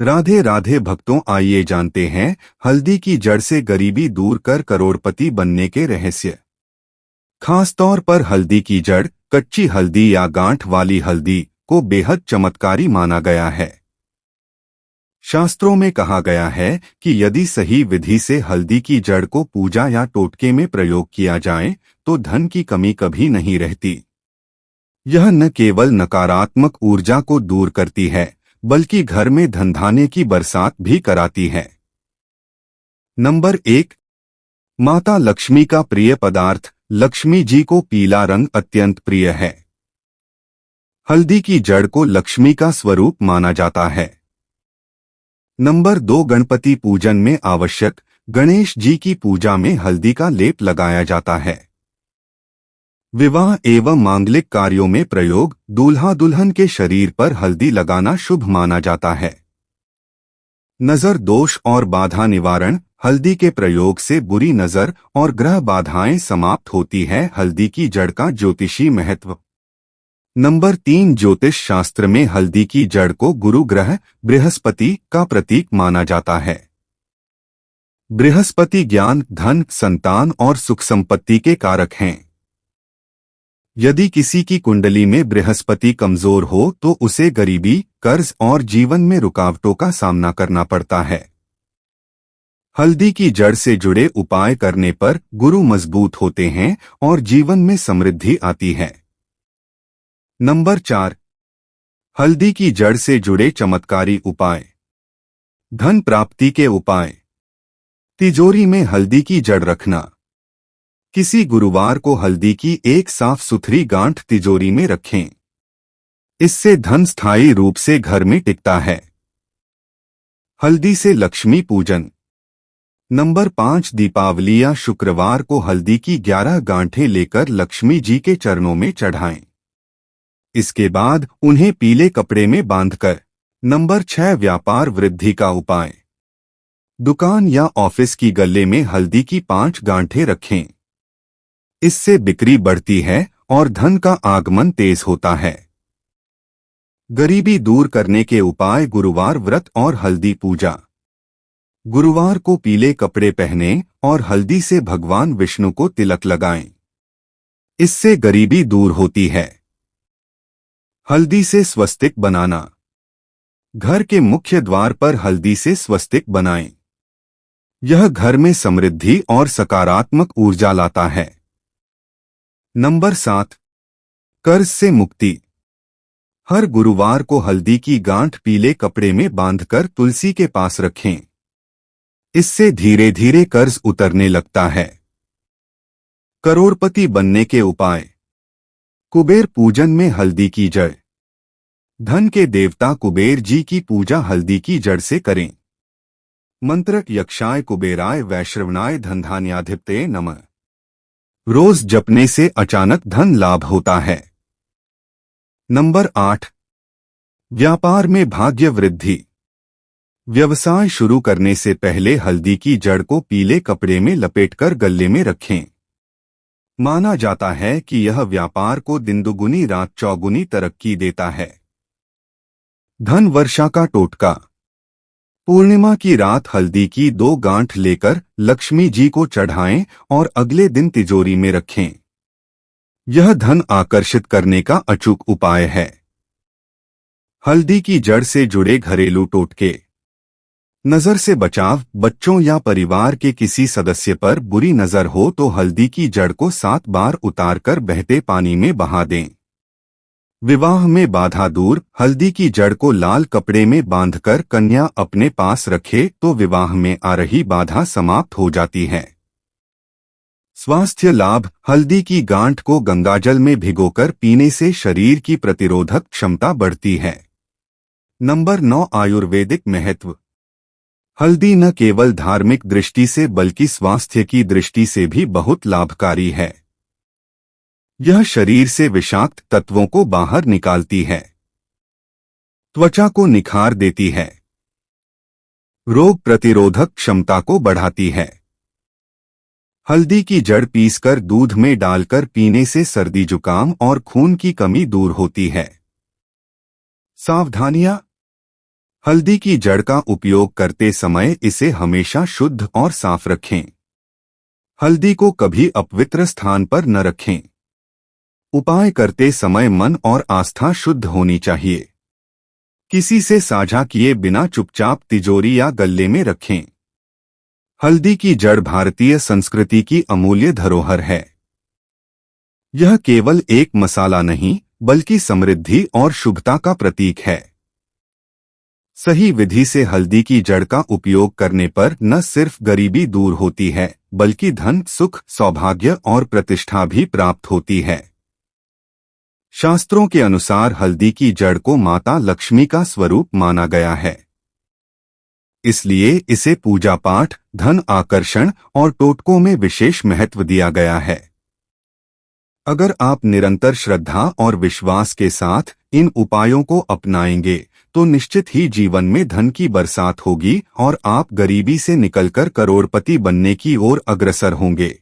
राधे राधे भक्तों, आइए जानते हैं हल्दी की जड़ से गरीबी दूर कर करोड़पति बनने के रहस्य। खासतौर पर हल्दी की जड़, कच्ची हल्दी या गांठ वाली हल्दी को बेहद चमत्कारी माना गया है। शास्त्रों में कहा गया है कि यदि सही विधि से हल्दी की जड़ को पूजा या टोटके में प्रयोग किया जाए तो धन की कमी कभी नहीं रहती। यह न केवल नकारात्मक ऊर्जा को दूर करती है बल्कि घर में धनधान्य की बरसात भी कराती है। नंबर 1, माता लक्ष्मी का प्रिय पदार्थ। लक्ष्मी जी को पीला रंग अत्यंत प्रिय है। हल्दी की जड़ को लक्ष्मी का स्वरूप माना जाता है। नंबर 2, गणपति पूजन में आवश्यक। गणेश जी की पूजा में हल्दी का लेप लगाया जाता है। विवाह एवं मांगलिक कार्यों में प्रयोग। दूल्हा दुल्हन के शरीर पर हल्दी लगाना शुभ माना जाता है। नजर दोष और बाधा निवारण। हल्दी के प्रयोग से बुरी नजर और ग्रह बाधाएं समाप्त होती है। हल्दी की जड़ का ज्योतिषी महत्व। नंबर 3, ज्योतिष शास्त्र में हल्दी की जड़ को गुरु ग्रह बृहस्पति का प्रतीक माना जाता है। बृहस्पति ज्ञान, धन, संतान और सुख संपत्ति के कारक हैं। यदि किसी की कुंडली में बृहस्पति कमजोर हो तो उसे गरीबी, कर्ज और जीवन में रुकावटों का सामना करना पड़ता है। हल्दी की जड़ से जुड़े उपाय करने पर गुरु मजबूत होते हैं और जीवन में समृद्धि आती है। नंबर 4, हल्दी की जड़ से जुड़े चमत्कारी उपाय। धन प्राप्ति के उपाय। तिजोरी में हल्दी की जड़ रखना। किसी गुरुवार को हल्दी की एक साफ सुथरी गांठ तिजोरी में रखें। इससे धन स्थायी रूप से घर में टिकता है। हल्दी से लक्ष्मी पूजन। नंबर 5, दीपावली या शुक्रवार को हल्दी की 11 गांठें लेकर लक्ष्मी जी के चरणों में चढ़ाएं। इसके बाद उन्हें पीले कपड़े में बांधकर। नंबर 6, व्यापार वृद्धि का उपाय। दुकान या ऑफिस की गल्ले में हल्दी की 5 गांठें रखें। इससे बिक्री बढ़ती है और धन का आगमन तेज होता है। गरीबी दूर करने के उपाय। गुरुवार व्रत और हल्दी पूजा। गुरुवार को पीले कपड़े पहनें और हल्दी से भगवान विष्णु को तिलक लगाएं। इससे गरीबी दूर होती है। हल्दी से स्वस्तिक बनाना। घर के मुख्य द्वार पर हल्दी से स्वस्तिक बनाएं। यह घर में समृद्धि और सकारात्मक ऊर्जा लाता है। नंबर 7, कर्ज से मुक्ति। हर गुरुवार को हल्दी की गांठ पीले कपड़े में बांधकर तुलसी के पास रखें। इससे धीरे धीरे कर्ज उतरने लगता है। करोड़पति बनने के उपाय। कुबेर पूजन में हल्दी की जड़। धन के देवता कुबेर जी की पूजा हल्दी की जड़ से करें। मंत्र। यक्षाय कुबेराय वैश्रवणाय धनधान्याधिपते नमः। रोज जपने से अचानक धन लाभ होता है। नंबर 8, व्यापार में भाग्य वृद्धि। व्यवसाय शुरू करने से पहले हल्दी की जड़ को पीले कपड़े में लपेटकर गल्ले में रखें। माना जाता है कि यह व्यापार को दिन दुगुनी रात चौगुनी तरक्की देता है। धन वर्षा का टोटका। पूर्णिमा की रात हल्दी की 2 गांठ लेकर लक्ष्मी जी को चढ़ाएं और अगले दिन तिजोरी में रखें। यह धन आकर्षित करने का अचूक उपाय है। हल्दी की जड़ से जुड़े घरेलू टोटके। नजर से बचाव। बच्चों या परिवार के किसी सदस्य पर बुरी नजर हो तो हल्दी की जड़ को 7 बार उतारकर बहते पानी में बहा दें। विवाह में बाधा दूर। हल्दी की जड़ को लाल कपड़े में बांधकर कन्या अपने पास रखे तो विवाह में आ रही बाधा समाप्त हो जाती है। स्वास्थ्य लाभ। हल्दी की गांठ को गंगाजल में भिगोकर पीने से शरीर की प्रतिरोधक क्षमता बढ़ती है। नंबर 9, आयुर्वेदिक महत्व। हल्दी न केवल धार्मिक दृष्टि से बल्कि स्वास्थ्य की दृष्टि से भी बहुत लाभकारी है। यह शरीर से विषाक्त तत्वों को बाहर निकालती है। त्वचा को निखार देती है। रोग प्रतिरोधक क्षमता को बढ़ाती है। हल्दी की जड़ पीसकर दूध में डालकर पीने से सर्दी जुकाम और खून की कमी दूर होती है। सावधानियां। हल्दी की जड़ का उपयोग करते समय इसे हमेशा शुद्ध और साफ रखें। हल्दी को कभी अपवित्र स्थान पर न रखें। उपाय करते समय मन और आस्था शुद्ध होनी चाहिए। किसी से साझा किए बिना चुपचाप तिजोरी या गल्ले में रखें। हल्दी की जड़ भारतीय संस्कृति की अमूल्य धरोहर है। यह केवल एक मसाला नहीं, बल्कि समृद्धि और शुभता का प्रतीक है। सही विधि से हल्दी की जड़ का उपयोग करने पर न सिर्फ गरीबी दूर होती है, बल्कि धन, सुख, सौभाग्य और प्रतिष्ठा भी प्राप्त होती है। शास्त्रों के अनुसार हल्दी की जड़ को माता लक्ष्मी का स्वरूप माना गया है। इसलिए इसे पूजा पाठ, धन आकर्षण और टोटकों में विशेष महत्व दिया गया है। अगर आप निरंतर श्रद्धा और विश्वास के साथ इन उपायों को अपनाएंगे तो निश्चित ही जीवन में धन की बरसात होगी और आप गरीबी से निकलकर करोड़पति बनने की ओर अग्रसर होंगे।